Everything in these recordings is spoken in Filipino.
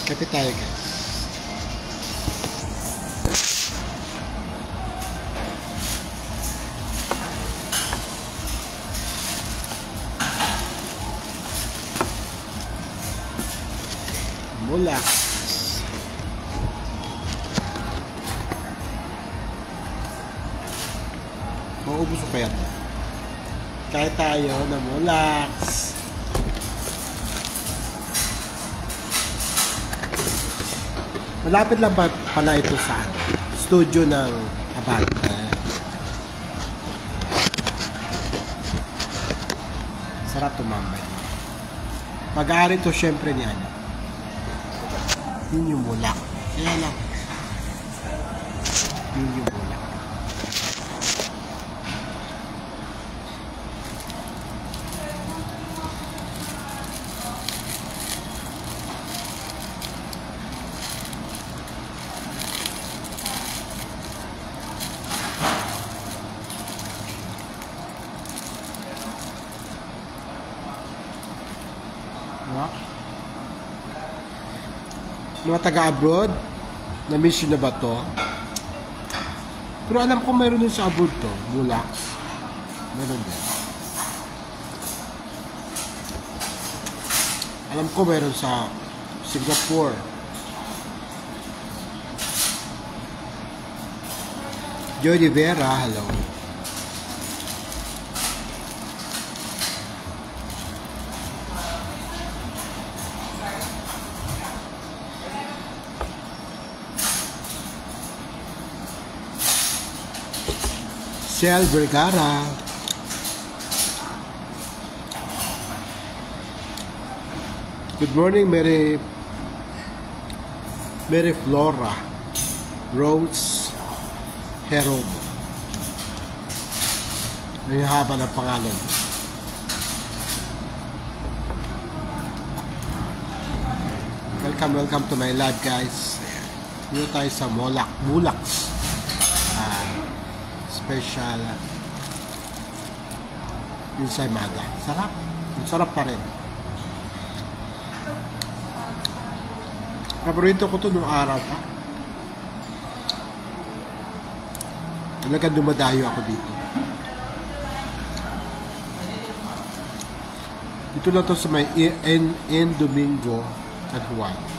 Kape tayo guys. Mula. Maubos ko kaya ito. Kaya tayo na Mulax. Malapit lang pala ito sa studio ng Abante. Sarap tumambay. Pag-aari ito syempre niya. Yun yung Mulax. Kaya lang. Yun yung Mulax. Mga taga-abroad, na-miss yun na ba to? Pero alam ko mayroon din sa abroad to, Mulax. Meron din. Alam ko mayroon sa Singapore. Joy Rivera, hello. Shell Vergara. Good morning, Mary Flora Rose Herob. May haba ng pangalan. Welcome to my live guys. Dito tayo sa Mulax. Special ensaymada. Sarap. Sarap pa rin. Paborito ko to nung araw pa. Talagang dumadayo ako dito. Dito lang to sa may N Domingo at Juan.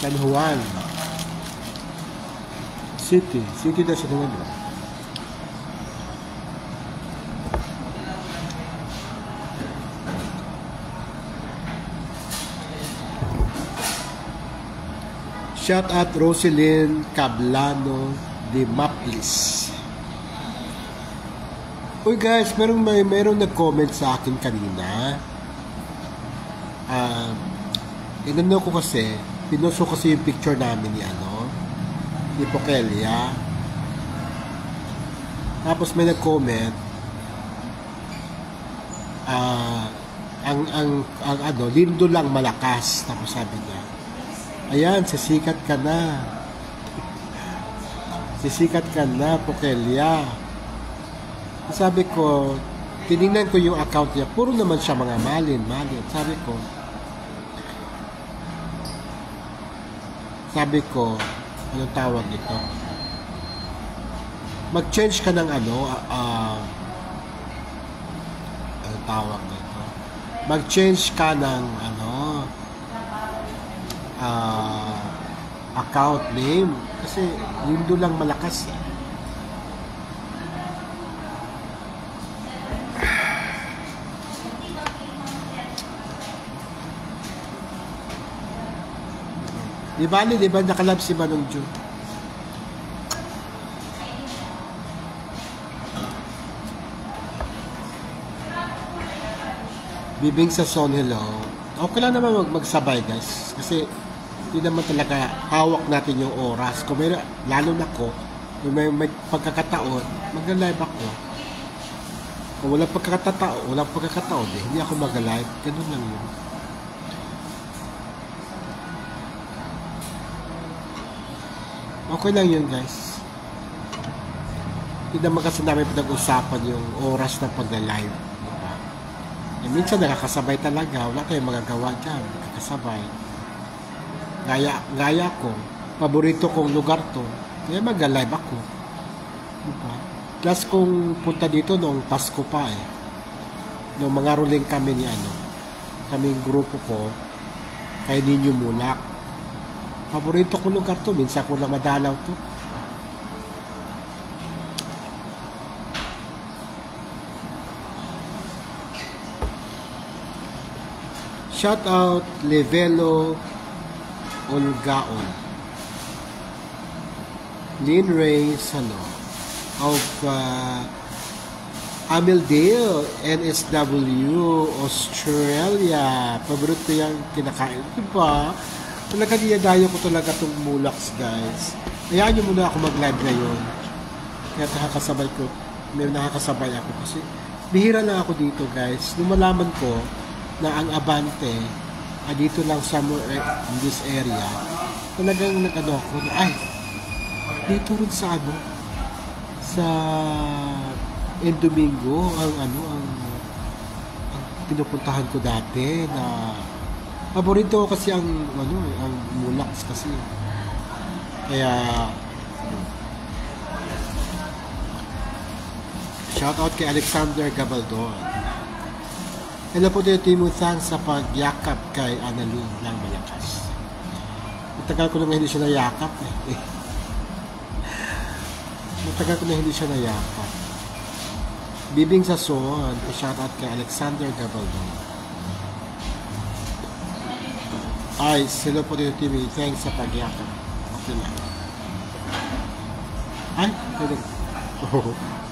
San Juan City na sa naman. Shout out Roselyn Cablano de Maplis. Uy guys, merong nag-comment sa akin kanina. Inano ko kasi pinuso kasi yung picture namin ni Pokelia. Tapos may nag-comment ang lindo lang malakas. Tapos sabi niya, ayan, sisikat ka na. Sisikat ka na, Pokelia. Sabi ko, tinignan ko yung account niya, puro naman siya mga malin. Sabi ko, anong tawag ito? Mag-change ka ng anong tawag nito? Mag-change ka ng account name. Kasi, lindo lang malakas eh. Di ba nakalab si Manong June? Bibing sa son, hello. Okay lang naman magsabay guys. Kasi hindi naman talaga hawak natin yung oras. Kung may, lalo na ko, kung may pagkakataon, mag-live ako. Kung walang pagkakataon, hindi ako mag-live. Ganun lang yun. Okay lang yun guys. Hindi naman kasi namin pinag-usapan yung oras ng pagla-live. Diba? Eh, minsan nakakasabay talaga. Wala tayong magagawa dyan. Nakakasabay. Gaya ko. Paborito kong lugar to. Kaya mag-live ako. Diba? Plus kung punta dito noong Pasko pa eh. Noong mga ruling kami ni kaming grupo ko, kay Ninyo Mulak. Paborito ko lugar to. Minsan ko lang madalaw to. Shout out Levelo Olgaon, Lynn Reyes of Amildale, NSW, Australia. Paborito yung kinakain. Diba? Talaga dinadayo ko talaga itong Mulaks, guys. Hayaan nyo muna ako mag-live ngayon. Kaya nakakasabay ako kasi bihira lang ako dito, guys. Nung malaman ko na ang Abante dito lang somewhere in this area, talagang ako na, ay, dito rin sa sa Domingo ang pinupuntahan ko dati na paborito ko kasi ang Mulaks kasi. Kaya shout out kay Alexander Gabaldon. Hello po dito, thanks sa pagyakap kay Annalyn lang malakas. Matagal ko na hindi siya nayakap eh. Matagal ko na hindi siya nayakap. Bibing sa Son, shout out kay Alexander Gabaldon. Ay, hello po dito, thanks sa pagyakap. Okay lang. Ay,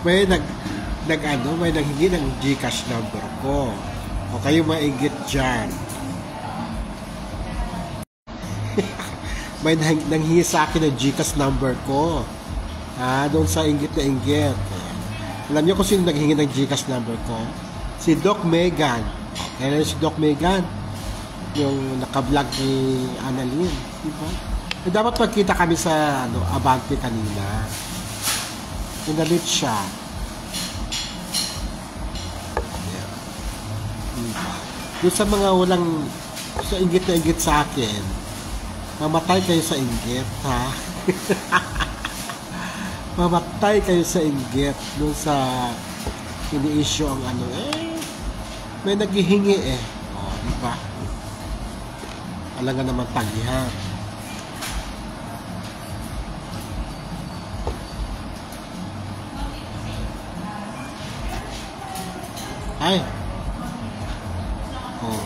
may may nanghingi ng Gcash number ko. O kayo maingit dyan. May nanghingi sa akin ng Gcash number ko. Doon sa inggit na inggit. Alam niyo kung sino naghingi ng Gcash number ko? Si Doc Megan. Kaya si Doc Megan. Yung naka-vlog ni Annalyn. Diba? Eh, dapat magkita kami sa Abante kanina. Pinalit siya. Doon sa mga walang sa inggit na inggit sa akin, mamatay kayo sa inggit, ha? Mamatay kayo sa inggit doon sa ini-issue ang may naghihingi eh. O, diba? Alam nga naman tagihan. Ay! Oh.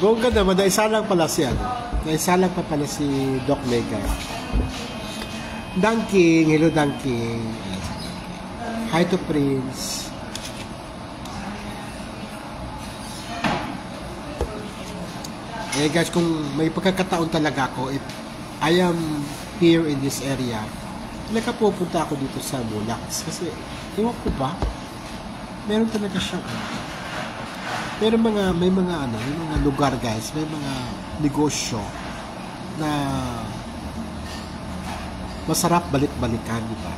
Bongga naman, naisa lang pala si Doc Mega. Dunking, hello Dunking. Hi to Prince. Eh guys, kung may pagkakataon talaga ako, if I am here in this area, talaga pupunta ako dito sa Mulaks. Kasi, ewan ko ba, meron talaga siyang pero may mga lugar guys, may mga negosyo na masarap balik-balikan, di ba?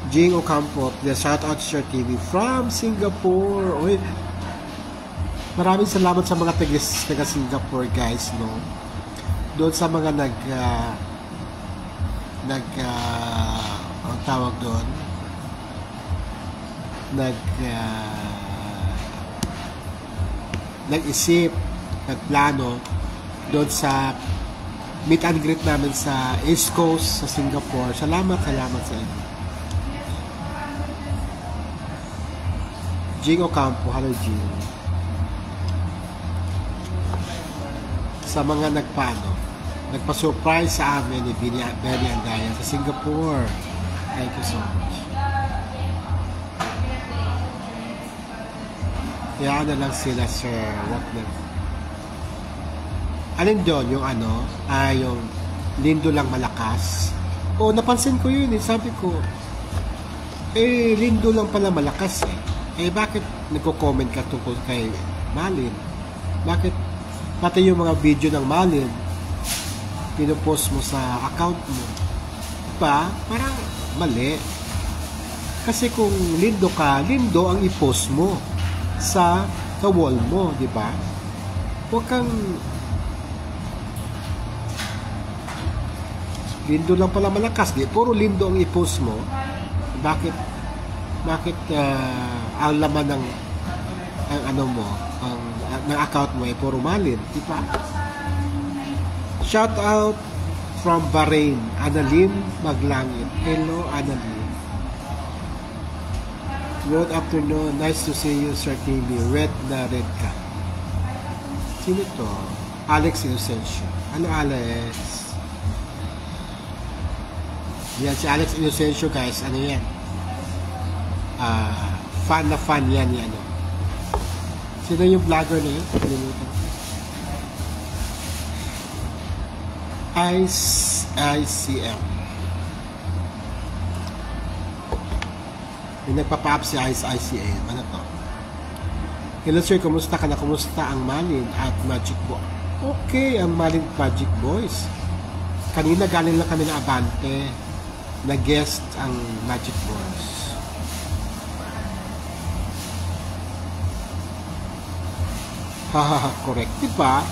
Jing Ocampo, the shout out to your TV from Singapore. Oy, maraming salamat sa mga taga Singapore guys, no? Doon sa mga ang tawag doon, nag-isip, nagplano doon sa meet and greet namin sa East Coast sa Singapore. Salamat sa inyo. Jing Ocampo, hello Jing. Sa mga nagpa-surprise sa amin ni Benny Andaya sa Singapore. Thank you so much. Kaya na lang sila, sir. What na? Alin doon? Yung yung Lindo lang malakas. O, napansin ko yun eh. Sabi ko, Lindo lang pala malakas eh. Bakit nagko-comment ka tungkol kay Malin? Bakit pati yung mga video ng Malin pinopost mo sa account mo? Diba? Parang mali. Kasi kung lindo ka, lindo ang i-post mo sa wall mo, di ba? Huwag kang lindo lang pala malakas, di puro lindo ang i-post mo. Bakit ang laman ng ano mo, ng account mo ay puro Malin, di ba? Shout out from Bahrain, Annalyn Maglangit. Hello, Annalyn. Good afternoon. Nice to see you, Sir TV. Red na red ka. Sino to? Alex Inocencio. Ano, Alex? Yan, si Alex Inocencio, guys. Ano yan? Fan na fan yan. Ano. Sino yung vlogger na yun? ICM. Yung nagpapa-up si ICM. Ano to? Hello sir, kumusta ka na? Kumusta ang Malin at Magic Boy? Okay, ang Malin Magic Boys. Kanina galing lang kami na Abante. Na-guest ang Magic Boys. Hahaha, correct. Diba?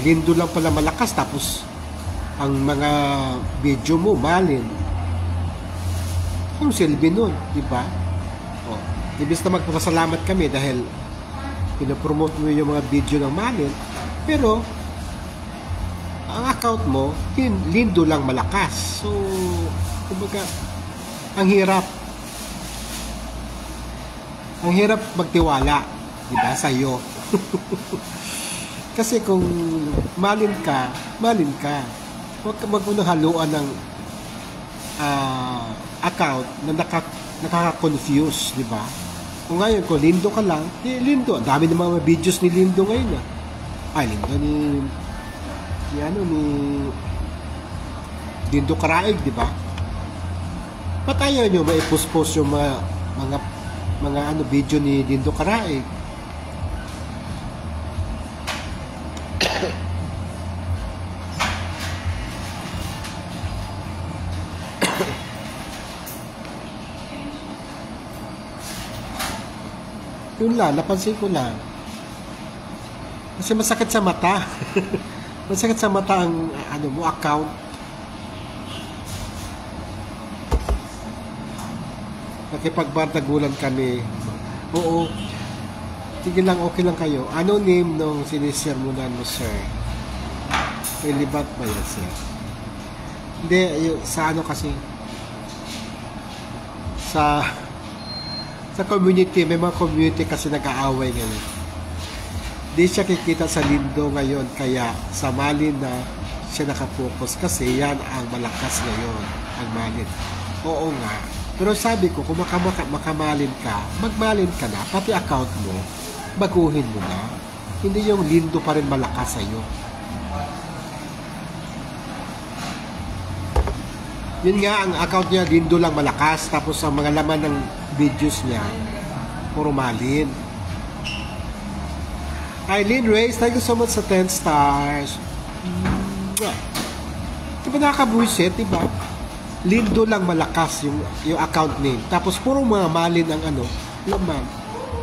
Lindo lang pala malakas tapos ang mga video mo Malin. Ang silbi nun, di ba? Ibig na magpapasalamat kami dahil pinopromote mo yung mga video ng Malin, pero ang account mo lindo lang malakas. So kumbaga ang hirap magtiwala, di ba, sa iyo. Kasi kung Malin ka, huwag mo nang haluan ng account na nakaka-confuse, di ba? Kung ngayon, kung lindo ka lang, lindo. Ang dami ng mga videos ni Lindo ngayon. Lindo ni Lindo Karaig, di ba? Ba't ayaw nyo maipost-post yung mga video ni Lindo Karaig? Yun lang, napansin ko lang. Kasi masakit sa mata. Masakit sa mata ang mo account. Nakipagbardagulan kami. Oo. Sige lang, okay lang kayo. Ano name nung sinisermonan mo, sir? Relevant ba yan, sir? Hindi, sa ano kasi? Sa community, may mga community kasi nag-aaway ngayon. Di siya kikita sa Lindo ngayon, kaya sa Malin na siya nakapokus kasi yan ang malakas ngayon, ang Malin. Oo nga. Pero sabi ko, kung makamalin ka, magmalin ka na, pati account mo, baguhin mo na. Hindi yung Lindo pa rin malakas sa'yo. Yun nga, ang account niya, Lindo lang malakas, tapos ang mga laman ng videos niya, puro Malin. Eileen Reyes, thank you so much sa 10 stars. Diba nakakabuisit, diba? Lindo lang malakas yung account name. Tapos puro mga Malin ang laman.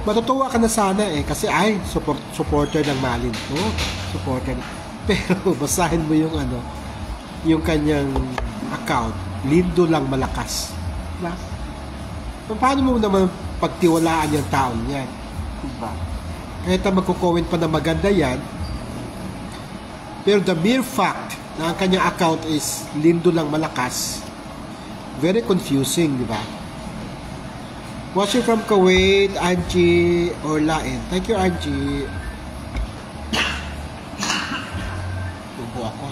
Matutuwa ka na sana kasi supporter ng Malin to. Supporter. Pero basahin mo yung kanyang account. Lindo lang malakas. Diba? Paano mo naman pagtiwalaan yung taon yan? Diba? Kahit na magko-comment pa na maganda yan, pero the mere fact na ang kanyang account is lindo lang malakas, very confusing, di ba? Watching from Kuwait, Angie Orlain. Thank you, Angie. Tubo ako.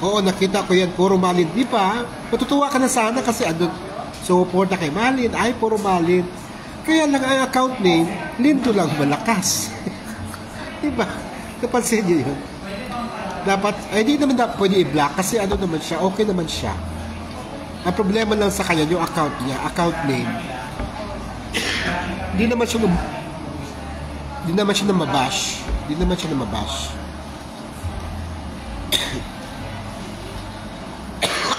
Oo, nakita ko yan. Puro Malin. Di ba? Matutuwa ka na sana kasi So, pupunta kay Malin, ay, puro Malin. Kaya lang ang account name, Lindo lang malakas. Diba? Napansin niyo yun? Dapat, ay, hindi naman pwede i-block kasi ano naman siya, okay naman siya. Ang problema lang sa kanya, yung account niya, account name, hindi naman siya na mabash. Hindi naman siya na mabash.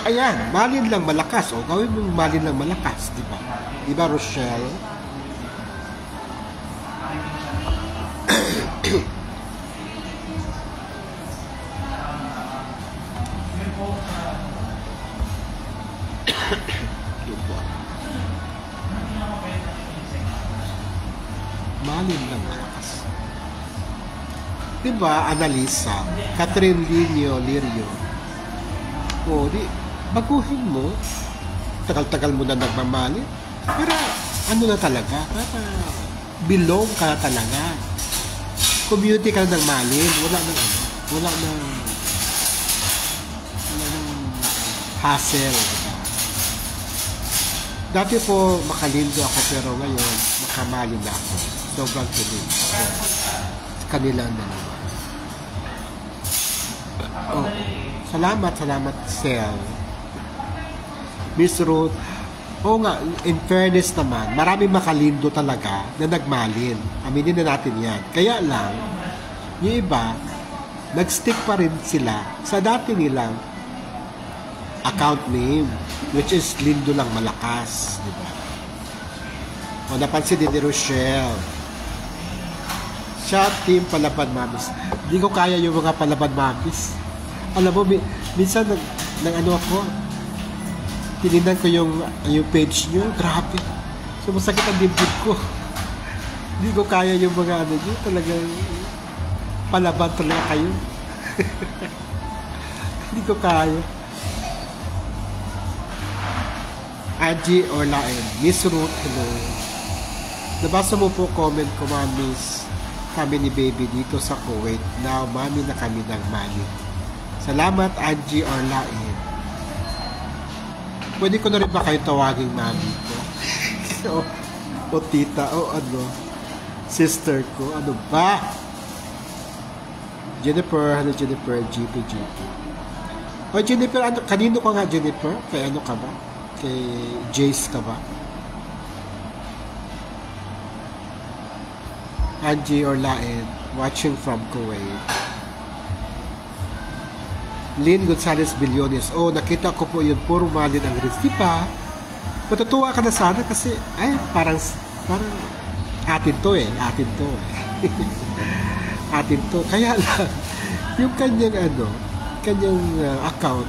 Ayan, Malin lang malakas. O, gawin mo Malin lang malakas, di ba? Di ba, Rochelle? Malin lang malakas. Di ba, Annalisa, Catherine Lirio? O, di, baguhin mo. Tagal-tagal mo na nagmamalin. Pero, ano na talaga? Belong ka na talaga. Community ka na ng malin. Wala nang hassle. Diba? Dati po, makalindo ako, pero ngayon, makamalin na ako. Sobrang tuloy ako. Kanila na naman. Oh, salamat, Sel. Miss Ruth, oo nga, in fairness naman, maraming makalindo talaga na nagmalin. Aminin na natin yan. Kaya lang, yung iba, nag-stick pa rin sila sa dati nilang account name, which is Lindo lang malakas. Diba? O, napansin din ni Rochelle. Shout team Palaban Mamis. Hindi ko kaya yung mga Palaban Mamis. Alam mo, minsan nang ano ako, tinignan ko yung page nyo, grabe. Sumasakit ang dibdib ko. Hindi ko kaya yung mga ano nyo, talagang palaban talaga kayo. Hindi ko kaya. Angie Orlaen, Miss Ruth, hello. Nabasa mo po comment ko, Miss. Kami ni Baby dito sa Kuwait. Now, mami na kami ng mami. Salamat, Angie Orlaen. Pwede ko na rin ba kayo tawagin mami ko? o tita, o ano, sister ko, ano ba? Jennifer, hello Jennifer, GP. O Jennifer, ano, kanino ka nga Jennifer? Kay ano ka ba? Kay Jace ka ba? Angie Orlaen, watching from Kuwait. Lynn Gonzalez Billones. Oh, nakita ko po yun. Puro Malin ang rin. Di ba? Matutuwa ka na sana kasi, ay, parang atin to. Atin to. Kaya lang, yung kanyang account,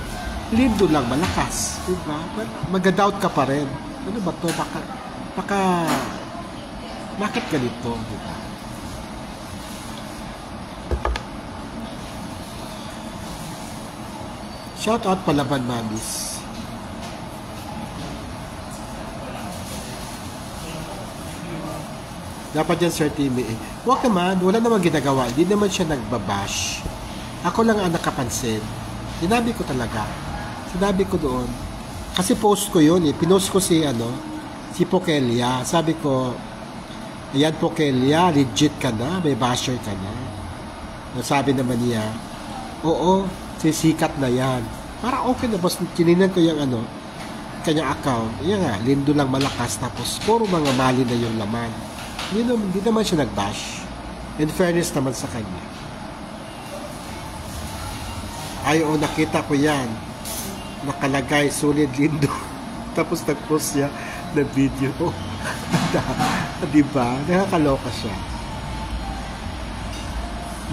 Lindo lang malakas. Di ba? Mag-doubt ka pa rin. Ano ba to? Bakit ganito? Di ba? Shout out Palaban Mamis. Dapat yan, Sir Timmy. Huwag naman, wala namang ginagawa. Hindi naman siya nagbabash. Ako lang ang nakapansin. Sinabi ko talaga. Sinabi ko doon. Kasi post ko yun eh. Pinost ko si Pokelia. Sabi ko, ayan Pokelia, legit ka na. May basher ka na. Sabi naman niya, oo, sisikat na yan. Para okay na, boss. Tininan ko yung kanyang account. Yan nga, Lindo lang malakas. Tapos, puro mga mali na yung laman. Hindi naman siya nag-bash. In fairness naman sa kanya. Ay, nakita ko yan. Nakalagay, solid Lindo. Tapos, nag-post siya ng video. Diba? Nakakaloka siya.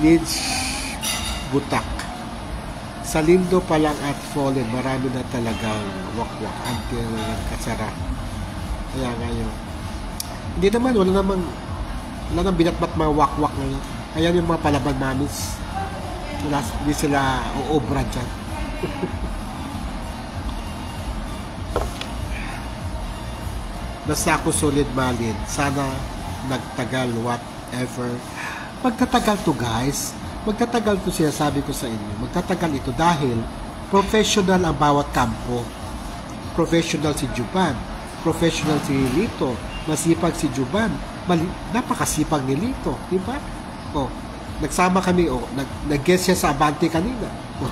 Needs butak. Sa Lindo pa lang at Fallen, marami na talagang wakwak until nagkasara. Kaya ngayon, hindi naman, wala nang binatbat mga wakwak na yun. Ayan yung mga Palaban Mamis. Hindi sila uobra dyan. Basta ako solid Malin. Sana nagtagal whatever. Magtatagal to guys. Magtatagal to siya, sabi ko sa inyo. Magtatagal ito dahil professional ang bawat kampo. Professional si Juban. professional si Lito, masipag si Juban, napakasipag ni Lito, di ba? O, nagsama kami, nag-guest siya sa Abante kanina,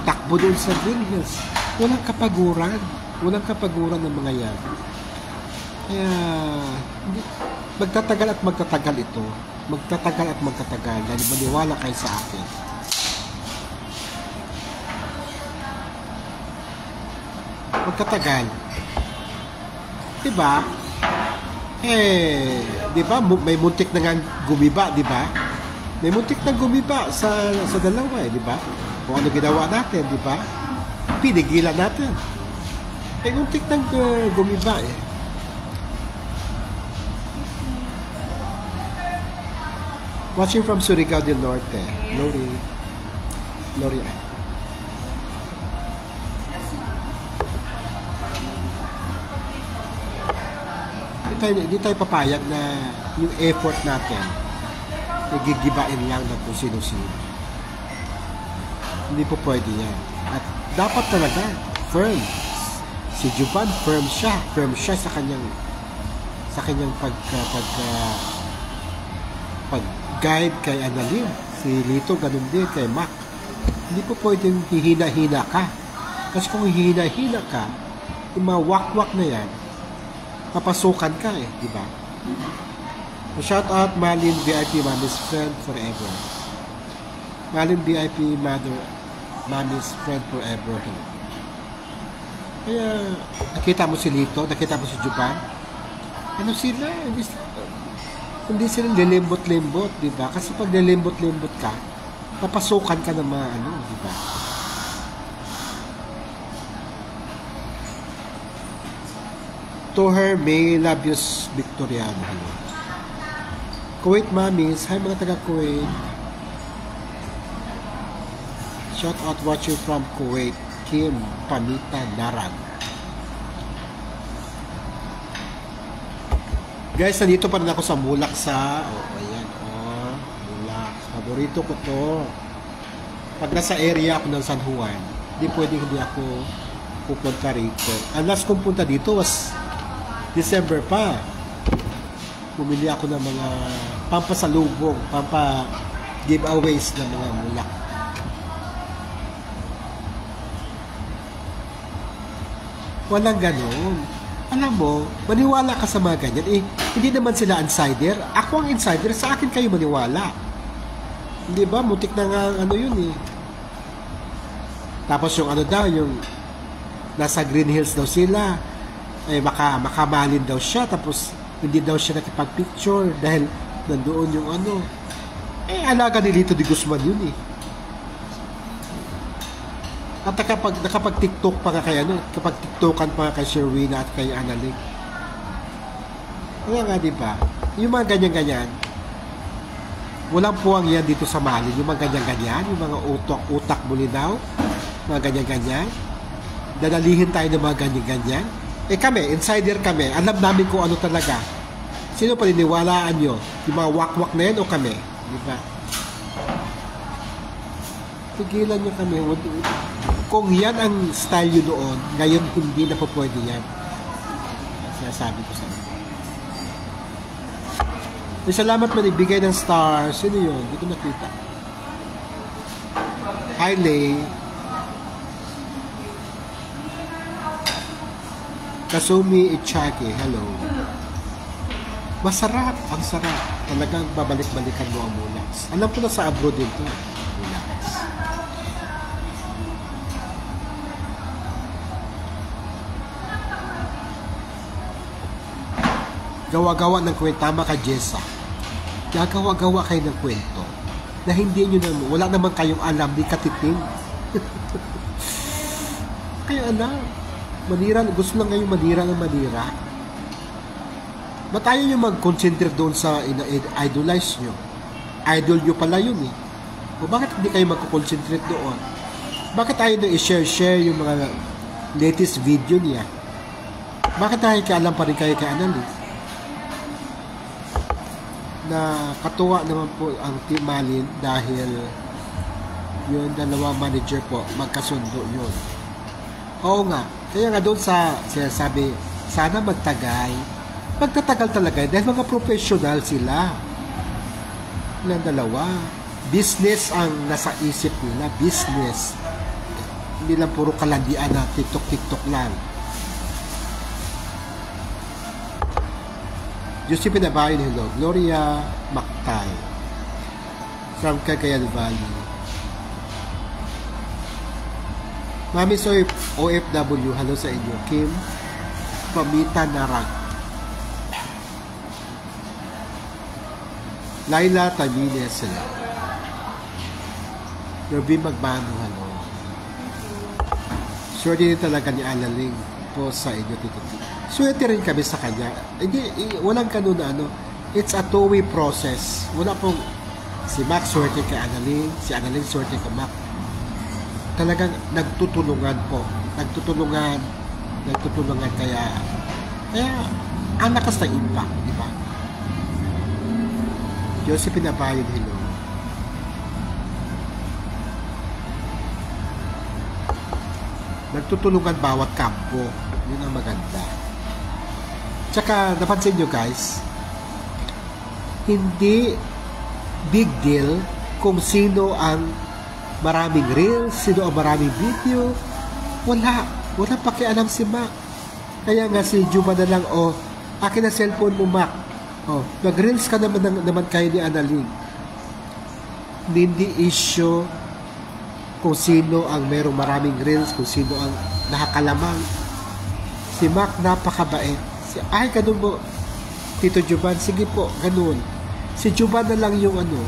takbo doon sa Green Hills. Walang kapaguran ng mga yan. Kaya, magtatagal at magtatagal ito. Magtatagal at magtatagal, dahil maniwala kayo sa akin. Magtatagal. Diba? Diba? May muntik na nga gumiba, diba? May muntik na gumiba sa dalawa, diba? Kung ano ginawa natin, diba? Pinigilan natin. May muntik na gumiba, Watching from Surigao del Norte, Lori. Hindi tayo papayag na yung effort natin nagigibain lang ng kung sino-sino. Hindi po pwede yan. At dapat talaga firm. Si Juban firm siya sa kanyang pag-guide kay Annalyn. Si Lito ganun din kay Mac. Hindi po pwedeng hihina-hina ka. Kasi kung hihina-hina ka, yung mga wak-wak na yan, papasukan ka di ba? Shout out Malin VIP Mommy's Friend Forever. Malin VIP Mommy's Friend Forever. Kaya nakita mo si Lito, nakita mo si Juban. Ano sila? Hindi sila lilimbot-limbot, di ba? Kasi pag lilimbot-limbot ka, papasukan ka ng mga di ba? To her, may labios Victoriano. Kuwait Mommies, hi mga taga Kuwait. Shout out watching from Kuwait, Kim Pamita Narag. Guys, nandito pa rin ako sa Mulak ayan, Mulak. Paborito ko to. Pag nasa area ako ng San Juan, hindi pwedeng hindi ako pupunta rito. Ang last kong punta dito was December pa. Bumili ako ng mga pampasalubong, giveaways ng mga Mulak. Walang ganon. Alam mo, maniwala ka sa mga ganyan. Hindi naman sila insider. Ako ang insider, sa akin kayo maniwala. Hindi ba? Mutik na nga yun Tapos yung yung nasa Green Hills daw sila, makamalin daw siya, tapos hindi daw siya nakipag-picture dahil nandoon yung alaga ni Lito de Guzman yun At nakapag-TikTok pa nga kay kapag TikTokan pa nga kay Sherwina at kay Annalyn. Kaya nga diba, yung mga ganyan-ganyan, walang puwang yan dito sa Malin, yung mga ganyan-ganyan, yung mga utak bulinaw, mga ganyan-ganyan, dadalihin tayo ng mga ganyan-ganyan. Kami, insider kami, alam namin kung ano talaga. Sino paniniwalaan nyo? Yung mga wak-wak na yan o kami? Diba? Tigilan nyo kami. Kung yan ang style yun doon, ngayon hindi na po pwede yan. Sinasabi ko sa inyo. Salamat man ibigay ng stars. Sino yun? Hindi ko nakita. Hi, Lay. Kasumi Ichaki, hello. Masarap, ang sarap. Talagang babalik-balikan mo ang Mulaks. Alam ko na sa abroad din to. Mulaks. Gawa-gawa ng kwento. Tama ka, Jessa. Gagawa-gawa kayo ng kwento na hindi nyo na, wala naman kayong alam, di katiting. Kaya manira, gusto lang ngayon manira ng manira. Ba't tayo nyo mag-concentrate doon sa idolize nyo? Idol nyo pala yun O bakit hindi kayo mag-concentrate doon? Bakit tayo na i-share yung mga latest video niya? Bakit tayo kaalam pa rin kayo kay Annalyn? Na katuwa naman po ang Team Malin dahil yung dalawa manager po, magkasundo yun. Oo nga. Kaya nga doon sa sinasabi Sana magtagal. Magtatagal talaga dahil mga professional sila. Ilang dalawa. Business ang nasa isip nila. Business. Hindi lang puro kalandian na TikTok lang. Josephine Abayon, hello. Gloria Mactay from Cagayan Valley. Mami Soy OFW, hello sa inyo. Kim Pamita Narag. Laila Tamines, hello. Robin Magbano, hello. Swerte din talaga ni Alaling po sa inyo, Tito. Swerte rin kami sa kanya. Hindi, walang ganun na ano. It's a two-way process. Wala pong si Mac swerte kay Analing, si Analing swerte kay Mac. Talagang nagtutulungan po. Nagtutulungan kaya ang lakas ng impact, di ba? Josephine Abayon, hello. Nagtutulungan bawat kampo. Yun ang maganda. Tsaka, napansin nyo guys, hindi big deal kung sino ang maraming reels, sino ang maraming video. Wala pakialam si Mac. Kaya nga si Juba na lang, akin na cellphone mo, Mac. Nag-reels ka naman kayo ni Analing. Hindi issue kung sino ang merong maraming reels, kung sino ang nakakalamang. Si Mac napakabait. Ay, ganun mo, Tito Juban, sige po, ganun. Si Juban na lang yung ano.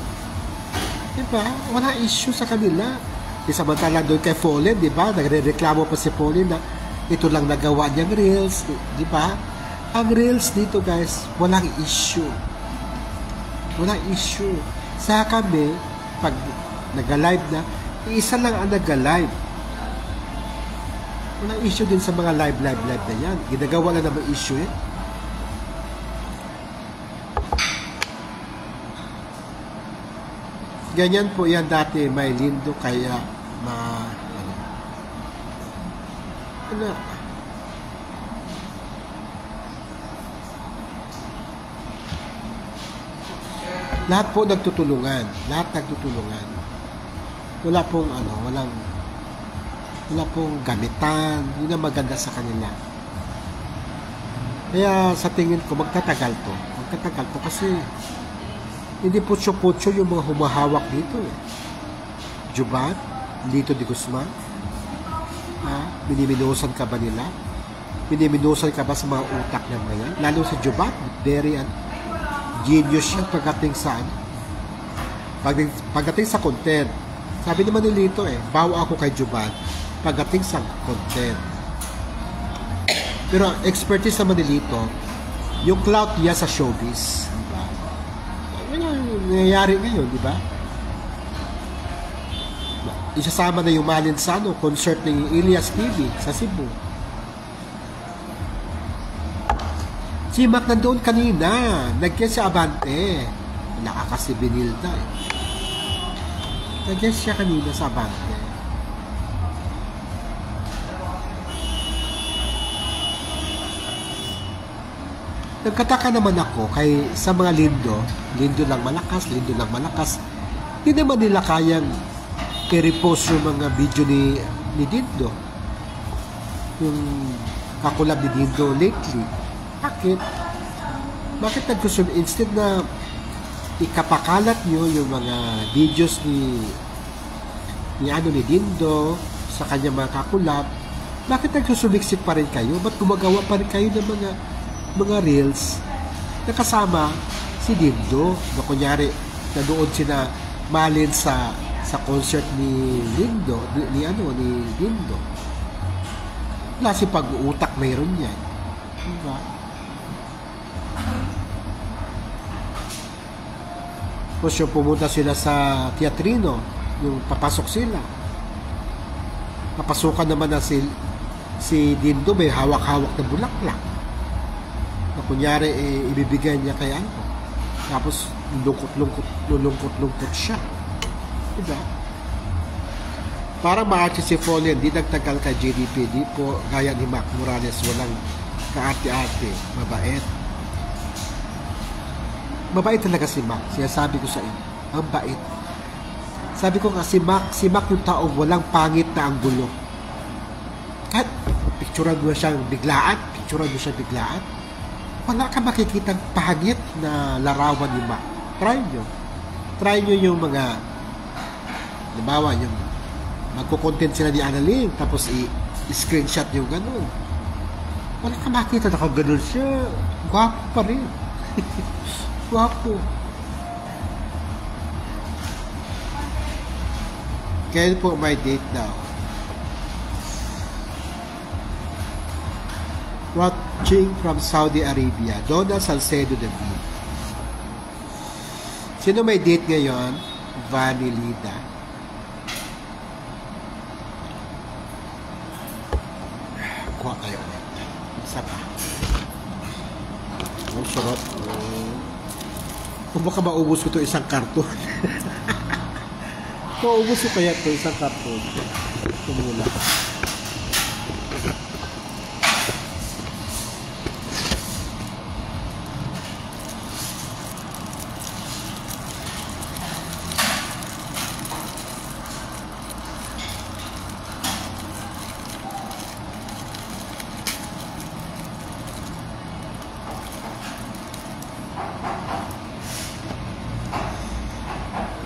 Diba? Wala issue sa kanila. Samantala doon kay Fallen, diba? Nagre-reklamo pa si Fallen na ito lang nagawa niyang reels. Diba? Ang reels dito guys, walang issue. Walang issue. Sa kami, pag nag-live na, isa lang ang nag-live. Walang issue din sa mga live na yan. Ginagawa lang naman issue eh. Ganyan po yan dati, may lindo kaya lahat po nagtutulungan. Wala pong gamitan. Yun ang maganda sa kanila. Kaya sa tingin ko magtatagal to kasi hindi putyo-putyo yung mga humahawak dito eh. Jubat, Lito de Guzman, miniminosan ka ba nila? Miniminosan ka ba sa mga utak ng mga yan? Lalo si Jubat, very genius yan pagdating sa content. Sabi naman ni Lito bawa ako kay Jubat pagdating sa content. Pero expertise naman ni Lito, yung clout niya sa showbiz. Diba? Ano nangyayari ngayon, di ba? Isasama na yung Malinsano, concert ng Elias TV sa Cebu. Si Mac nandoon kanina, nag-guest sa Abante. Nakakasibinil na Nag-guest siya kanina sa Abante. Nagkataka naman ako kay sa mga lindo lang malakas. Hindi naman nila kayang i-repost yung mga video ni Dindo. Yung kakulab ni Dindo lately. Bakit nagkusun instead na ikapakalat nyo yung mga videos ni Dindo sa kanya mga kakulab, bakit nagsusumiksik pa rin kayo? Ba't gumagawa pa rin kayo ng mga reels na kasama si Dindo na kunyari nadoon sina Malin sa concert ni Dindo ni Dindo. Wala si pag-uutak mayroon yan, diba? Tapos yung pumunta sila sa Teatrino, yung papasok sila, papasukan naman na si Dindo may hawak-hawak na bulaklak na kunyari ibibigay niya kay ano. Tapos lulungkot siya, diba? Parang maarchi si Foley, hindi nagtagal kay JDP, di po gaya ni Mac Morales, walang kaarte-arte, mabait. Mabait talaga si Mac. Sinasabi ko sa inyo, ang bait. Sabi ko nga, si Mac yung taong walang pangit na ang gulo. Kahit picturean mo siyang biglaan, wala ka makikitang pangit na larawan ni Mac. Try nyo. Try nyo yung mga, halimbawa, yung magko-content sila ni Annalyn, tapos i-screenshot yung ganun. Wala ka makita na kung ganun siya. Gwapo pa rin. Gwapo. Kaya po my date now. Watching from Saudi Arabia, Donna Salcedo David. Sino may date ngayon? Vanilida. Kuha tayo ulit. Isa pa. Ang sarap. Kung baka maubos ko ito isang karton. Maubos ko kaya ito isang karton. Tumula.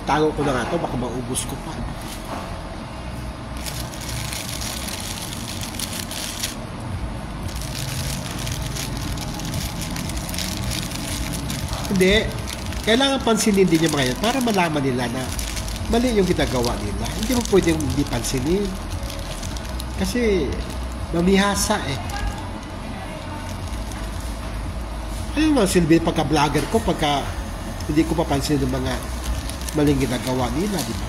Tago ko na nga ito, baka maubos ko pa. Hindi. Kailangan pansinin din yung mga yan para malaman nila na mali yung ginagawa nila. Hindi mo pwedeng hindi pansinin. Kasi mamihasa eh. Ano naman silbi pagka-vlogger ko pagka hindi ko papansin ng mga maling ginagawa nila, di ba?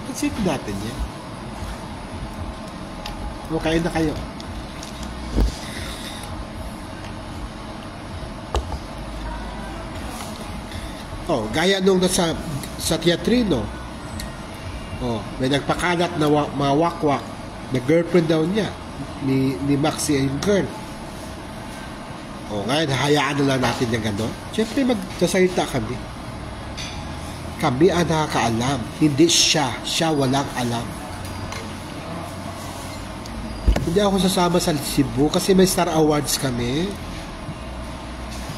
Pansinin natin yan. Kain na kayo. Oh, gaya nung sa teatrino. Oh, may nagpakalat na mawakwak na girlfriend daw niya ni Maxi yung girl. Oh, ngayon hayaan na lang natin yung gano'n. Siyempre magsasalita kami. Kami ang nakakaalam. Hindi siya. Siya walang alam. Hindi ako sasama sa Cebu kasi may Star Awards kami.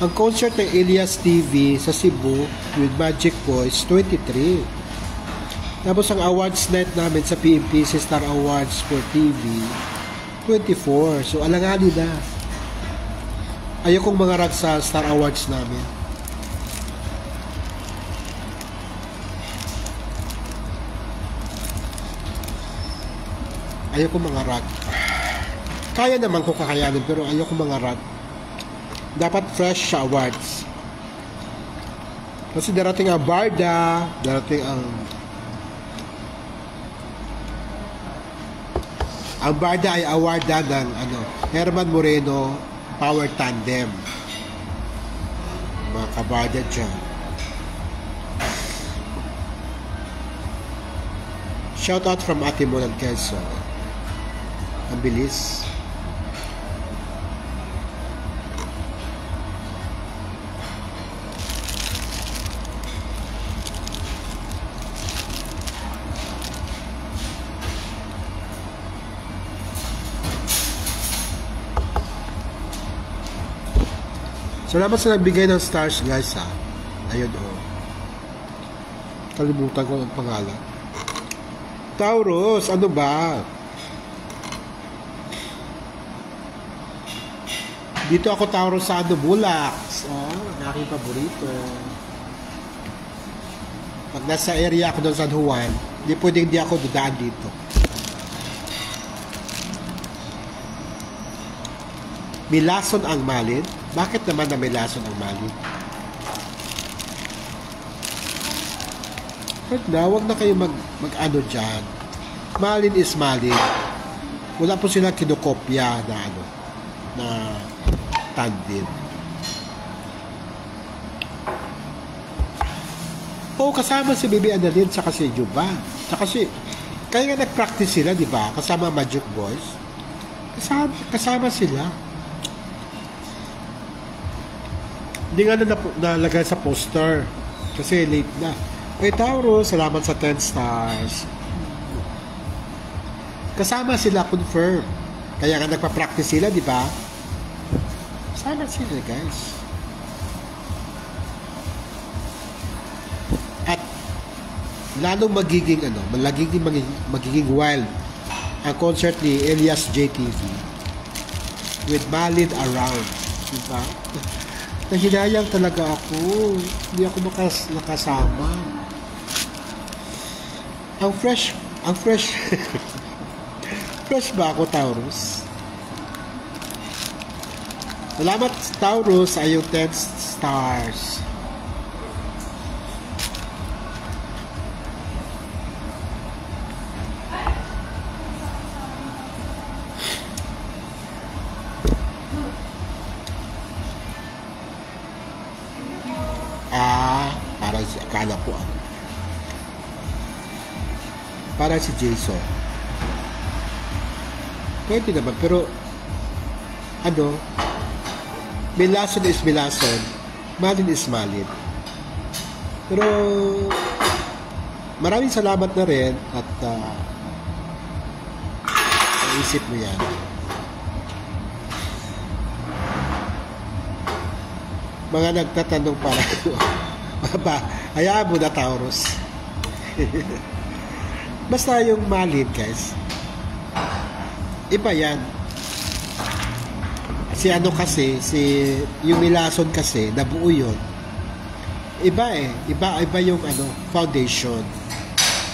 Ang concert ng Elias TV sa Cebu with Magic Boys 23. Tapos ang awards night namin sa PMPC Star Awards for TV 24. So alanganin na. Ayokong mangarag sa Star Awards namin. Ayoko mangarag. Kaya naman ko kakayanin pero ayoko mangarag. Dapat fresh sa awards. Kasi darating ang Barda, darating ang Barda ay awarda ng Herman Moreno Power Tandem. Mga kabarda dyan. Shout out from Ate Monan Quezon. Ang bilis. Salamat sa nagbigay ng stars guys ha. Ayun oh. Kalimutan ko ang pangalan. Taurus, ano ba? Dito ako Taurus sa Bulak. Oh, aking paborito. Pag nasa area ako ng San Juan, hindi pwedeng hindi ako dadaan dito. Milason ang malin? Bakit naman na milason ang malin? Huwag na kayo mag-ano dyan. Malin is malin. Wala po sila kinokopya na na tandem. Oo, kasama si Bibi Annalyn saka si Juba. Saka kaya nga nag-practice sila, di ba? Kasama Magic Boys. Kasama sila. Hindi nga na nalagay sa poster. Kasi late na. Okay, Taurus, salamat sa 10 stars. Kasama sila, confirm. Kaya nga nagpa-practice sila, di ba? Sana sila, guys. At lalong magiging wild ang concert ni Elias JTV with Malin around. Diba? Nahinayang talaga ako. Hindi ako nakasama. Ang fresh fresh ba ako, Taurus? Salamat, Taurus, sa iyong 10 stars. Parang akala po ako. Parang si Jason. Pwede naman, pero Milason is Milason, Malin is Malin. Pero maraming salamat na rin at naisip mo yan. Mga nagtatanong para hayaan mo na, Taurus. Basta yung Malin, guys, iba yan. Yung Milason kasi, nabuo yun. Iba yung foundation.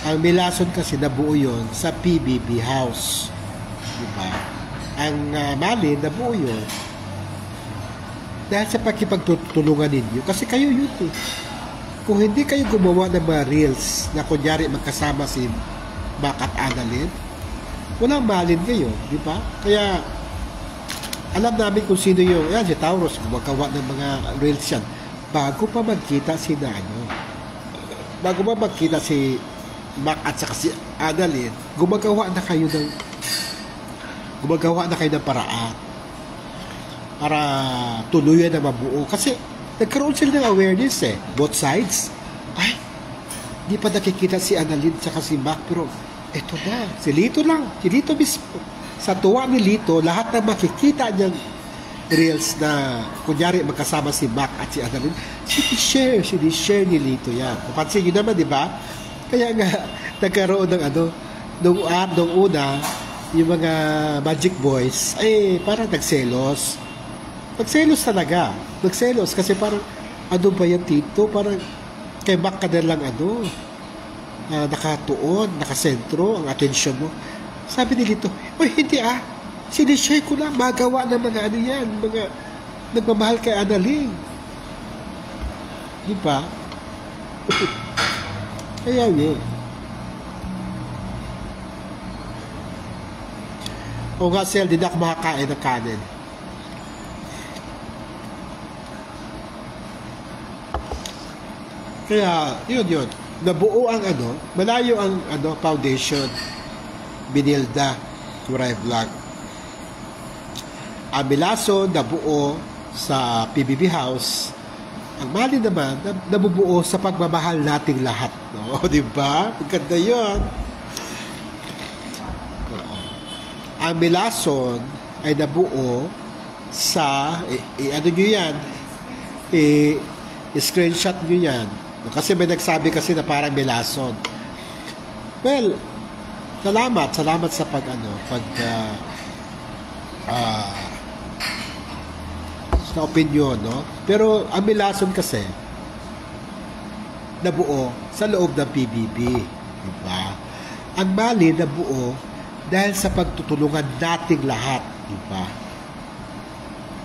Ang Milason kasi nabuo yun sa PBB house. Diba? Ang Malin, nabuo yun dahil sa pakipagtulungan ninyo. Kasi kayo yun eh. Kung hindi kayo gumawa ng mga reels na kunyari magkasama si Mac at Annalyn, walang Malin kayo, di ba? Kaya alam namin kung sino yung si Taurus, gumagawa ng mga reels yan bago pa magkita si Mac at saka si Annalyn, gumagawa na kayo ng paraan para tuluyan na mabuo. Kasi nagkaroon sila ng awareness both sides. Ay, di pa nakikita si Annalyn saka si Mac, pero eto na, si Lito mismo. Sa tuwa ni Lito, lahat na makikita niyang reels na kunyari magkasama si Mac at si Annalyn, sinishare ni Lito yan. Papansin nyo naman, di ba? Kaya nga nagkaroon ng nung una, yung mga Magic Boys ay parang nagselos talaga. Nagselos kasi parang ba yan, Tito? Parang kay Mac ka na lang nakatuon, nakasentro ang atensyon mo. Sabi ni Lito, hindi sinishare ko lang, magawa ng mga mga nagmamahal kay Annalyn. Di ba? Kaya yun. O nga, Sel, di na ako makakain ng kanin. Kaya, yun. Nabuo ang malayo ang foundation. Binilda, Turay Vlog. Ang Milason, nabuo sa PBB House. Ang Malin naman, nabubuo sa pagmamahal nating lahat. No? Diba? Maganda yun. Ang Milason ay nabuo sa, nyo yan, screenshot nyo yan. Kasi may nagsabi kasi na parang Milason. Well, salamat sa sa opinion, no? Pero ang Milason kasi nabuo sa loob ng PBB, di ba? Ang Malin nabuo dahil sa pagtutulungan nating lahat, di ba?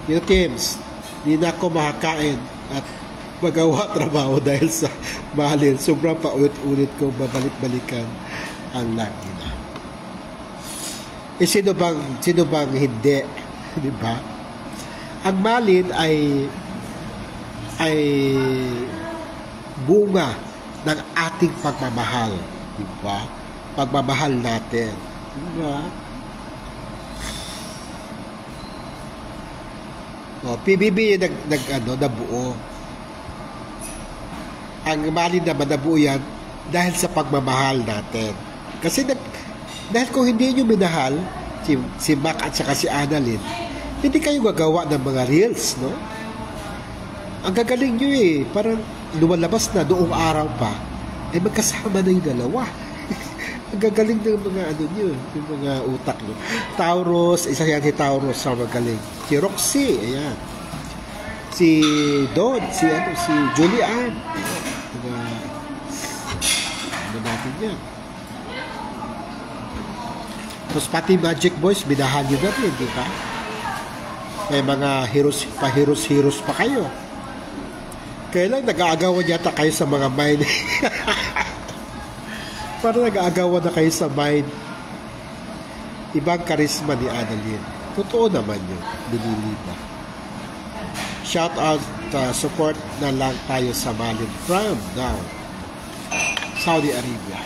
Yung teams, di na ako makakain at magawa trabaho dahil sa Malin. Sobrang paulit-ulit ko babalik-balikan ang lagi na. Sino bang hindi? Di ba? Ang Malin ay bunga ng ating pagmamahal. Di ba? Pagmamahal natin. Di ba? PBB yung nabuo. Ang Malin naman nabuo yan dahil sa pagmamahal natin. Kasi dahil kung hindi nyo minahal si Mac at saka si Annalyn, hindi kayo gagawa ng mga reels, no? Ang gagaling nyo parang lumalabas na noong araw pa, magkasama na yung dalawa. Ang gagaling ng mga nyo, yung mga utak nyo. Taurus, isa yan si Taurus, sa magaling. Si Roxy, ayan. Si Don, si Julian. Ano natin yan. Tapos pati Magic Boys, binahan nyo na rin, di ba? May mga heroes pa kayo. Kailan nag-aagawan yata kayo sa mga mind. Parang nag-aagawan na kayo sa mind. Ibang karisma ni Annalyn. Totoo naman yun. Binilita. Shout out, support na lang tayo sa Malin from now, Saudi Arabia.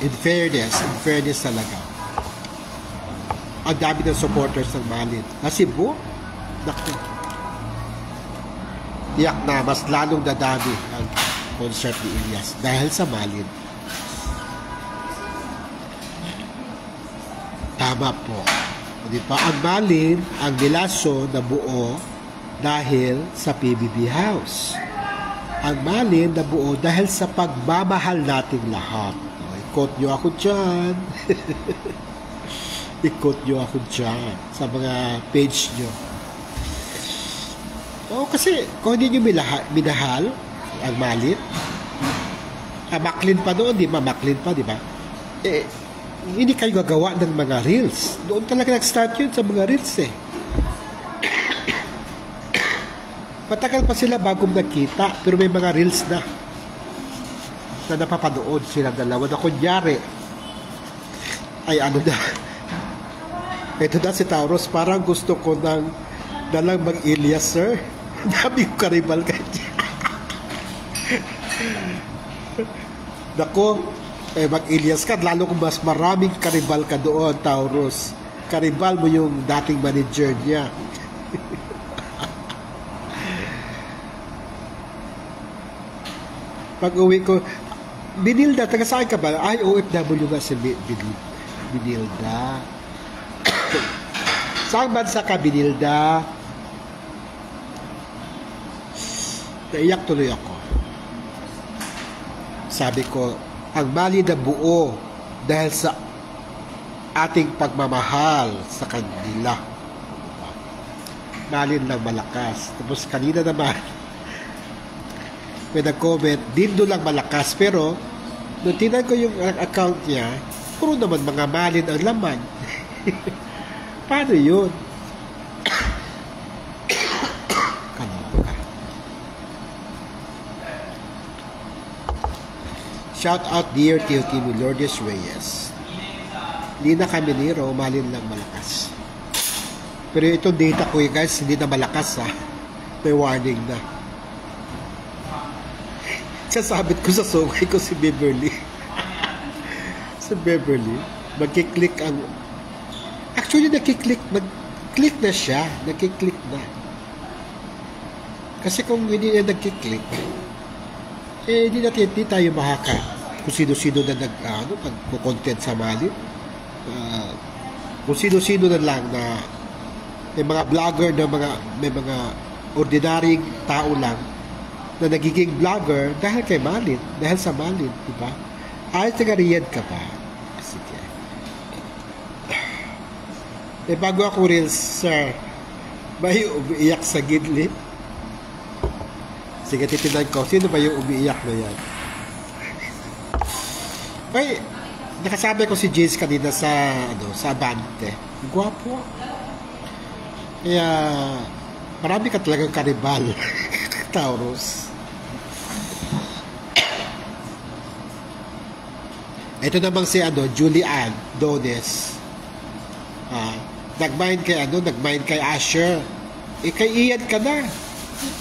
In fairness talaga. Ang dami ng supporters ng Malin. Cebu, naku. Tiyak na mas lalong dadami ang concert ni Ilyas dahil sa Malin. Tama po. Di ba? Ang Malin, ang Nilaso na buo dahil sa PBB House. Ang Malin na buo dahil sa pagmamahal nating lahat. I-quote nyo ako dyan. I-quote nyo ako dyan sa mga page nyo. Kasi kung hindi nyo minahal ang Malin, Maklin pa doon, di ba? Maklin pa, di ba? Hindi kayo gagawa ng mga reels. Doon talaga nag-start yun sa mga reels Matagal pa sila bagong nagkita, pero may mga reels na napapanood sila dalawa na kunyari ay ito na si Taurus, parang gusto ko na lang mag-Ilyas, sir. Dami ko karibal kanya. Nako, mag-Ilyas ka, lalo kung mas maraming karibal ka doon, Taurus. Karibal mo yung dating manager niya. Pag-uwi ko, Binilda, taga saan ka ba? Ay, OFW nga si Binilda. Saan bansa ka, Binilda? Naiyak tuloy ako. Sabi ko, ang Malin na buo dahil sa ating pagmamahal sa kanila. Malin lang malakas. Tapos kanina naman, may nag-comment, Dindo lang malakas. Pero, nung tinan ko yung account niya, puro naman mga Malin ang laman. Paano yun? Shout out dear Teotihuacan Lourdes Reyes. Hindi na kami niro, Malin lang malakas. Pero itong data ko guys, hindi na malakas May warning na. Sasabit ko sa sungay ko si Beverly. Si Beverly, magkiklik ang... Actually, nag-click na siya. Nag-click na. Kasi kung hindi na nag-click, hindi tayo mahaka kung sino-sino na nag-content sa Malin. Kung sino-sino na lang na may mga vlogger na may mga ordinaryong tao lang na nagiging vlogger dahil kay Malin, dahil sa Malin, di ba? Ay, taga-Riyadh ka pa. Sige. Bago ako reels, sir, may umiiyak sa gidlit? Sige, titinan ko. Sino ba yung umiiyak na yan? Ay, nakasabi ko si Jace kanina sa Abante. Gwapo. Kaya, marami ka talagang karibal. Taurus. Ito namang si Julian Dones. Nag-mind kay Asher. Kay Ian ka na.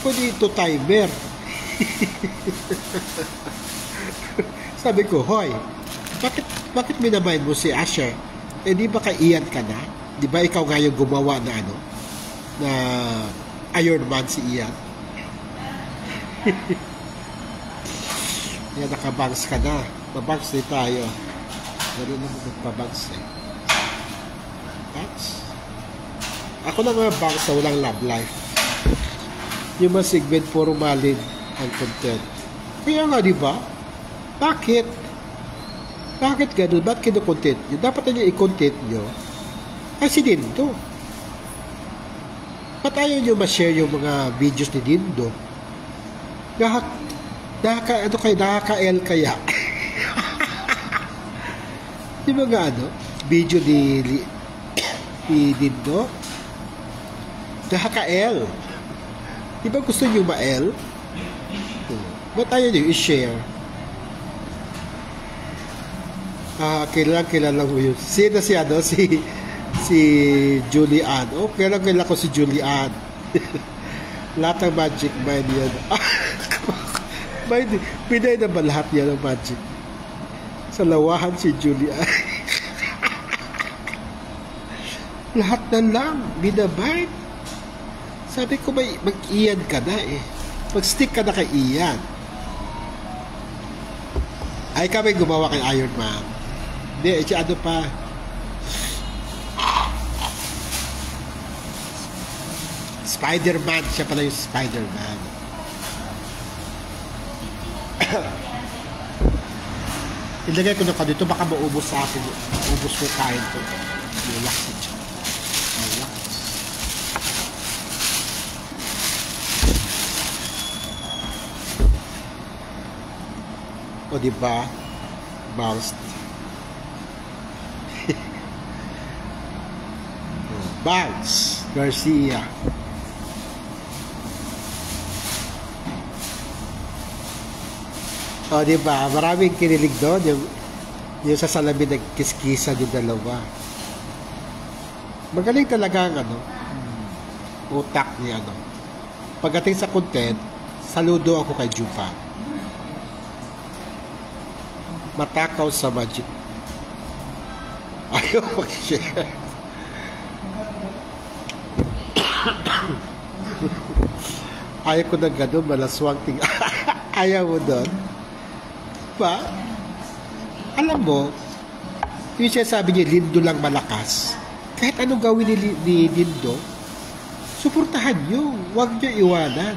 Pwede ito timer. Sabi ko, hoy, bakit minamind mo si Asher? Di ba kay Ian ka na? Di ba ikaw nga yung gumawa na ano? Na Iron Man si Ian. Yan, nakabangs ka na. Mabangs din tayo. Ganun naman magpabangs eh. Bangs? Ako na nga bangs sa walang love life. Yung mga segment puro malin ang content. Kaya nga, di ba? Bakit? Bakit ganun? Ba't kinukontent nyo? Dapat na nyo i-content nyo. Kasi Dindo. Ba't ayaw nyo ma-share yung mga videos ni Dindo? Nakaka-L kaya? Yung mga ano? Video ni Dindo? Nakaka-L. Di ba gusto nyo ma-L? Ba't ayaw nyo i-share? Kilala mo yun. Sino si ano? Si Julian. Oh, kilala ko si Julian. Lahat ng magic mind yan. Pinay na ba lahat yan ng magic? Sa lawahan si Julian. Lahat na lang. Binabite. Sabi ko, mag-Ian ka na eh. Mag-stick ka na kay Ian. Ay kami gumawa kay Iron Man. Hindi, ano pa. Spider-Man. Siya pala yung Spider-Man. Ilagay ko na ka dito. Baka maubos sa akin. Maubos ko kain ko. Relax siya. Relax. O diba? Bounced. Bounce. Garcia. O diba? Maraming kinilig doon. Yung sa salamin nagkiskisa yung dalawa. Magaling talaga ang ano, utak ni ano. Pagdating sa content, saludo ako kay Jupa. Matakaw sa magic. Ayaw mag-share. Ayaw ko na gano'n, malaswang ting. Ayaw mo doon. Ba? Alam mo, yung siya sabi niya, Lindo lang malakas. Kahit anong gawin ni Lindo, suportahan nyo. Huwag nyo iwanan.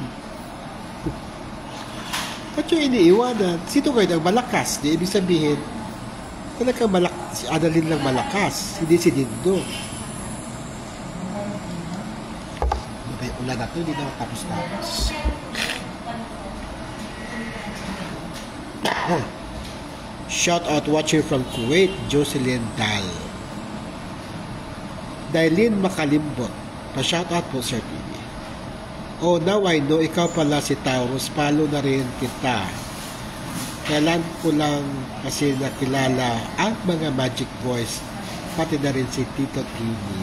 Ba't yung iniiwanan? Sino kayo ng malakas? Di ibig sabihin, talagang si Annalyn lang malakas, hindi si Dindo. May ulan na ito, hindi na tapos-tapos. Shout out watcher from Kuwait, Jocelyn Dal. Dailin Makalimbot. Pa-shout out po, Sir TV. Oh, now I know, ikaw pala si Taurus, follow na rin kita. Kailan ko lang kasi nakilala ang mga magic boys, pati na rin si Tito Tini,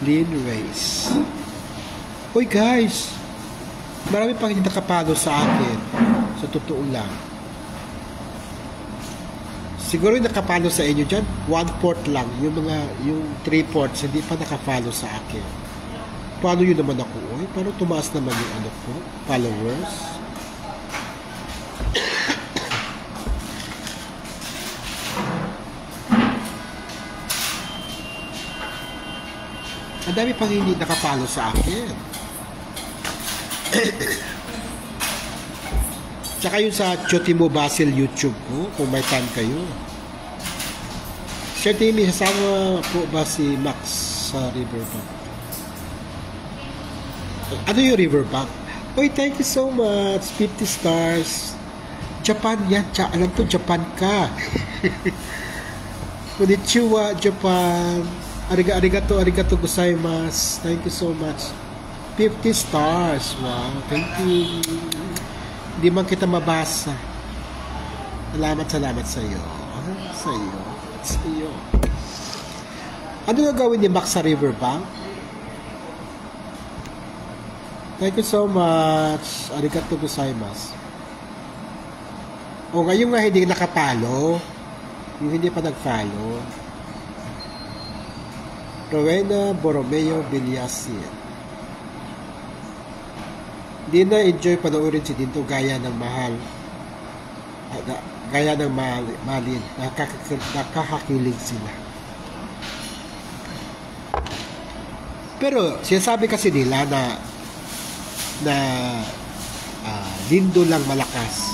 Lynn Reyes. Uy guys, marami pang hindi nakapalo sa akin, sa totoo lang. Siguro yung nakapalo sa inyo dyan, 1/4 lang, yung 3/4 hindi pa nakapalo sa akin. Paano yun naman ako? Oy, paano tumaas naman yung ano ko? Followers? Ang dami pang hindi nakapalo sa akin. Tsaka yun sa Chotimo Basil YouTube ko, kung may time kayo. Sir Timmy, kasama po ba si Max sa Riverbank? Ano yung Riverbank? Oy, thank you so much. 50 stars. Japan yan. Alam ko, Japan ka. Konnichiwa, Japan. Arigato gozaimasu. Thank you so much. 50 stars. Wow, thank you. Hindi man kita mabasa. Salamat sa iyo. Sa iyo. Ano yung gawin ni Max sa Riverbank? Thank you so much. Arigato gozaimasu. O ngayon nga hindi nakapalo. Yung hindi pa nag-follow. Rowena Borromeo Villasin. Hindi na-enjoy panoorin si Dinto gaya ng mahal. Gaya ng malin. Nakakakilig sila. Pero sinasabi kasi nila na Lindo lang malakas.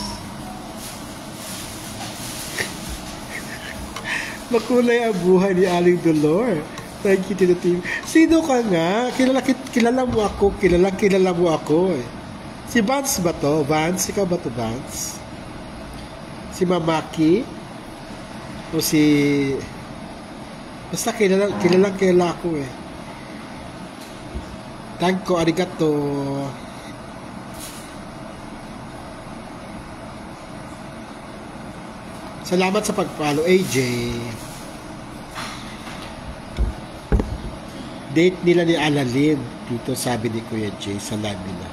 Makulay ang buhay ni Aling Dolor. Thank you to the team. Sino ka nga? Kilala mo ako. Kilala mo ako eh. Si Vance ba to? Vance? Ikaw ba to, Vance? Si Mamaki? O si... Basta kilala ako eh. Thank you, arigato. Salamat sa pag-follow, AJ. Date nila ni Alalin. Dito sabi ni Kuya Jay sa live nila.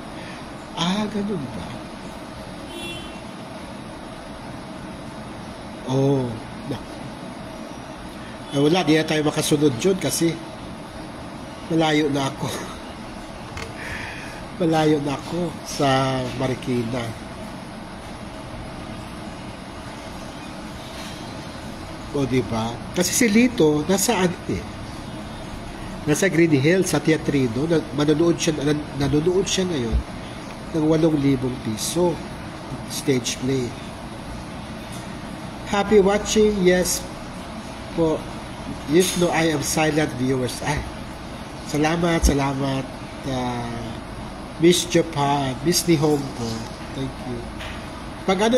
Ganun ba? Oh. Wala, di na tayo makasunod dyan kasi malayo na ako. Malayo na ako sa Marikina. O diba? Kasi si Lito nasa nasa Green Hills sa Teatrino. Nanonood siya ngayon ng 8,000 piso stage play. Happy watching. Yes po. Yes, no, I am silent viewers. Salamat. Miss Japan, Miss Nihongo. Thank you. Pag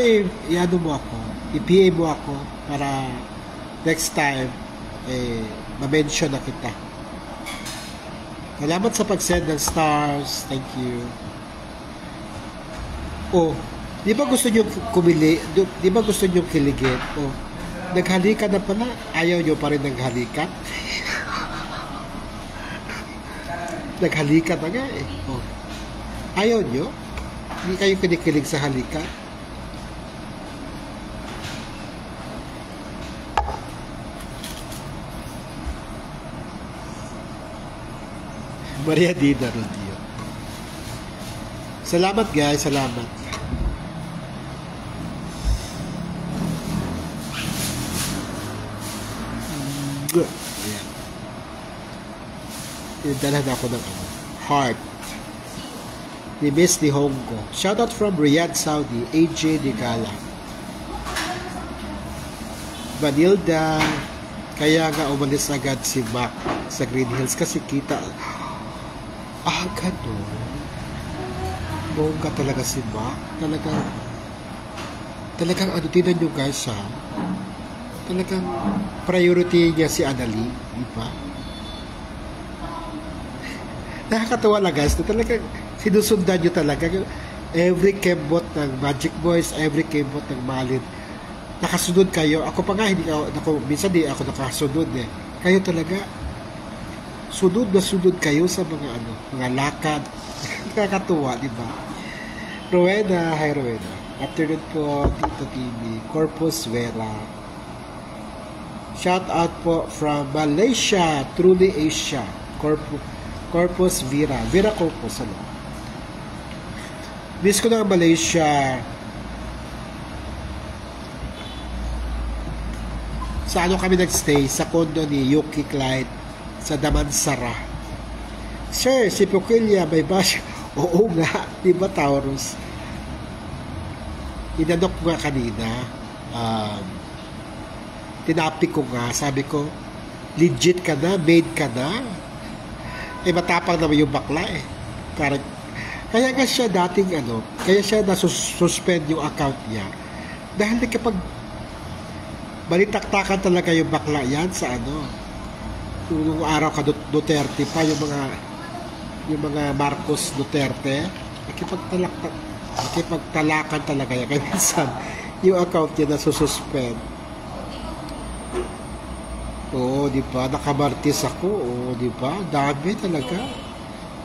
i-ano mo ako, i-PA mo ako para next time, ma-mention na kita. Salamat sa pag-send ng stars. Thank you. Di ba gusto nyo kumili? Di ba gusto nyo kiligin? Naghalikan na pala. Ayaw nyo pa rin naghalikan? Naghalikan na nga eh. Ayaw nyo? Hindi kayo kinikilig sa halikan? Maria Dina Rodio. Salamat guys, salamat. Ayan. Dala na ako ng heart. Ni Miss Nihongo. Shoutout from Riyadh, Saudi. AJ Digala. Vanilda. Kaya nga umalis agad si Mac sa Green Hills kasi kita. Ganun. Bongga talaga si Mac. Talagang tinan nyo guys ha. Talagang priority niya si Anali. Diba? Nakakatawa lang guys. Talagang sinusundan nyo talaga. Every kembot ng Magic Boys, every kembot ng Malin. Nakasunod kayo. Ako pa nga, minsan di ako nakasunod eh. Kayo talaga, sunod kayo sa mga lakad. Nakakatuwa, di ba? Rowena, hi Rowena. Afternoon po, Tito TV, Corpus Vera. Shout out po from Malaysia, Truly Asia, Corpus Vera. Vera Corpus, ano? Miss ko na Malaysia. Sa kami nagstay? Sa condo ni Yuki Clyde sa Damansara. Sir, si Pukilya may bash. Oo nga, di ba Taurus? Inanok ko nga kanina. Tinapik ko nga. Sabi ko, legit ka na, made ka na. Matapang naman yung bakla eh. Kaya nga siya dating kaya siya nasuspend yung account niya. Dahil kapag balitaktakan talaga yung bakla yan sa nung araw ka Duterte pa, yung mga Marcos Duterte, nakipagtalakan talaga yan. Kaya minsan, yung account niya nasususpend. Oo, di ba? Nakamartis ako. Oo, di ba? Dami talaga.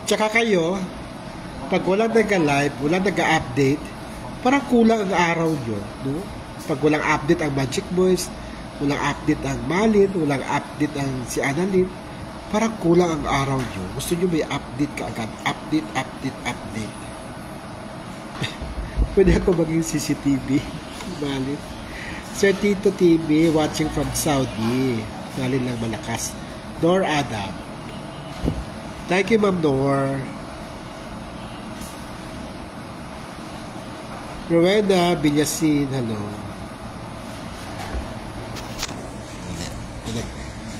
Tsaka kayo, pag walang nag-live, walang nag-update, parang kulang ang araw nyo, no? Pag walang update ang Magic Boys, walang update ang Malin, walang update ang si Annalyn, Parang kulang ang araw nyo. Gusto nyo may update ka agad. Update, update, update. Pwede ako maging CCTV. Malit. Sir Tito TV, watching from Saudi. Malin lang malakas. Nor Adam. Thank you, Ma'am Nor. Rowena Bilyasin, hello.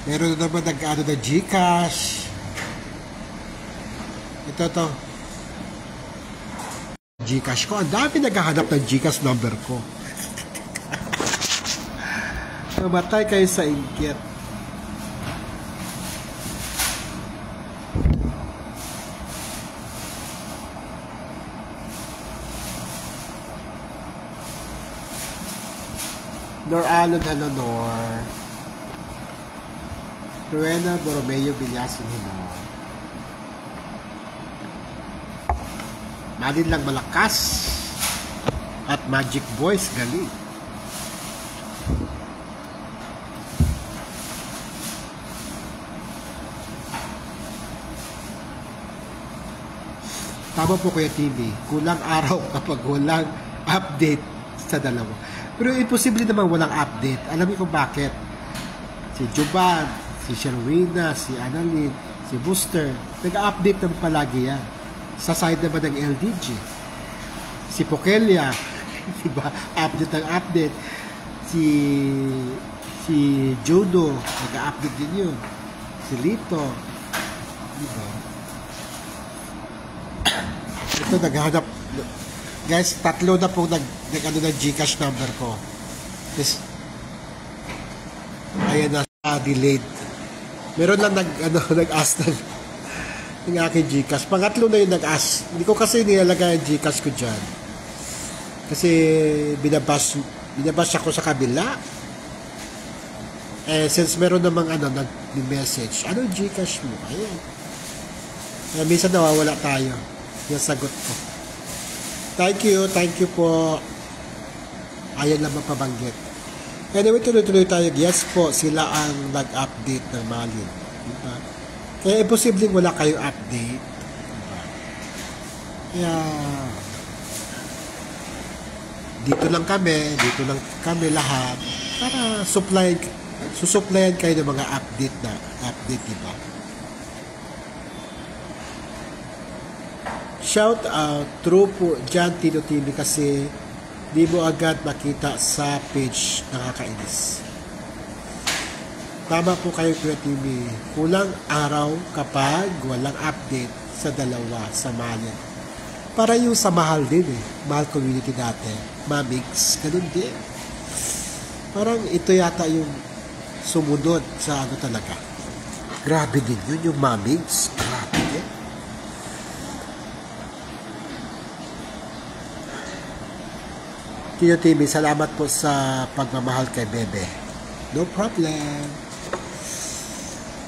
Meron na naman nag-ano na Gcash. Ito. Gcash ko. Ang dami naghahanap ng Gcash number ko. Namatay kayo sa inggit. Nor Alon, hello Nor. Rowena Borromeo Villasio, hello. Malin lang malakas. At Magic Boys, galing. Tama po Kuya TV, kulang araw kapag walang update sa dalawa. Pero imposible naman walang update. Alam niyo kung bakit? Si Juban, si Sherwina, si Annalyn, si Booster, nag-update naman palagi yan. Sa side naman ng LDG. Si Pokelia, diba? Update ng update. Si Judo, nag-update din yun. Si Lito, diba? Ito, naghahanap. Guys, 3 na po nag-ano ng Gcash number ko. Ayan na, delayed. Meron lang nag-ask ng aking Gcash. Pangatlo na yung nag-ask. Hindi ko kasi nilalagay ang Gcash ko dyan. Kasi binabas ako sa kabila. Since meron namang nag-message, ano Gcash mo? Ayan. Minsan nawawala tayo. Yung sagot ko. Thank you po. Ayan lang mapabanggit. Anyway, tuloy-tuloy tayo. Yes po, sila ang nag-update ng Malin. Diba? Kaya imposibleng wala kayong update. Diba? Kaya dito lang kami lahat para susuplayan kayo ng mga update, diba? Shout out, true po dyan Tito TV kasi di mo agad makita sa page, nakakainis. Tama po kayo Kuya TV, kulang araw kapag walang update sa dalawa sa Malin. Para yung sa mahal din mahal community dati, Mamix, ganun din. Parang ito yata yung sumunod sa talaga. Grabe din yun yung Mamix, grabe din. Tito TV, salamat po sa pagmamahal kay Bebe. No problem.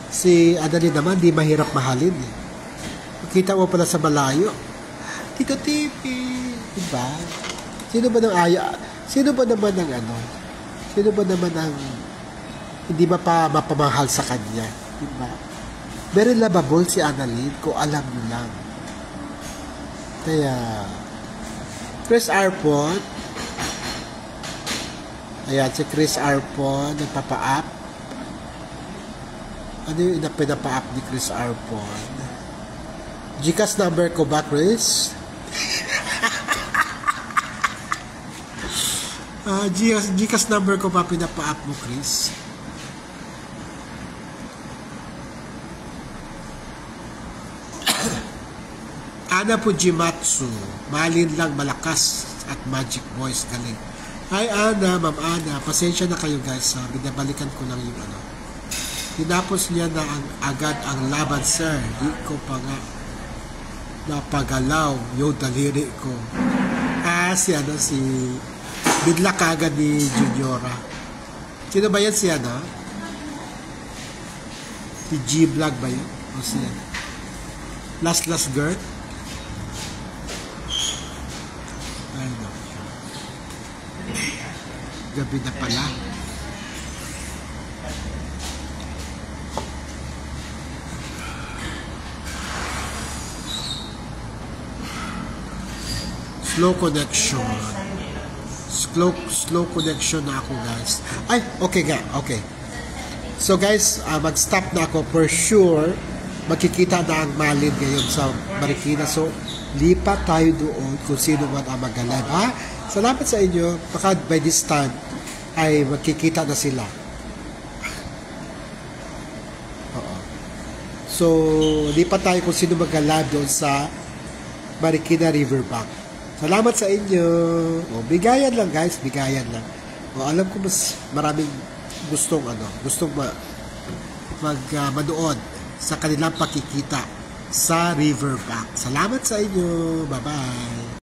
Si Annalyn naman, di mahirap mahalin. Makita mo pala sa malayo. Tito TV, diba? Sino ba naman ang hindi pa mapamahal sa kanya? Diba? Very lovable si Annalyn, kung alam nyo lang. Kaya, Chris Arpon, ayan, si Chris Arpon, nagpapa-up. Ano yung pinapa-up ni Chris Arpon? Gcash number ko ba, Chris? Gcash number ko ba pinapa-up mo, Chris? Ana Fujimatsu, Malin lang malakas at Magic Boys, galing. Hi Ana, Ma'am Ana, pasensya na kayo guys, binabalikan ko lang yung tinapos niya na agad ang laban sir, di ko pa nga napagalaw yung daliri ko. Si bidla kagad ni Juniora. Sino ba yan si si G-Vlog ba yun? O siya? Last girl? Ay no. Gabi na pala. slow connection. Slow connection na ako, guys. Ay, okay nga, okay. So guys, mag-stop na ako for sure. Makikita na ang Malin ngayon sa Marikina. So, lipat tayo doon kung sino man ang mag-live. Ha? Salamat sa inyo. Baka by this time ay magkikita na sila. Oo. So, lipat tayo kung sino mag-live doon sa Marikina Riverbank. Salamat sa inyo. O, bigayan lang guys, bigayan lang. O, alam ko mas maraming gustong manood sa kanilang pakikita sa Riverbank. Salamat sa inyo. Bye-bye.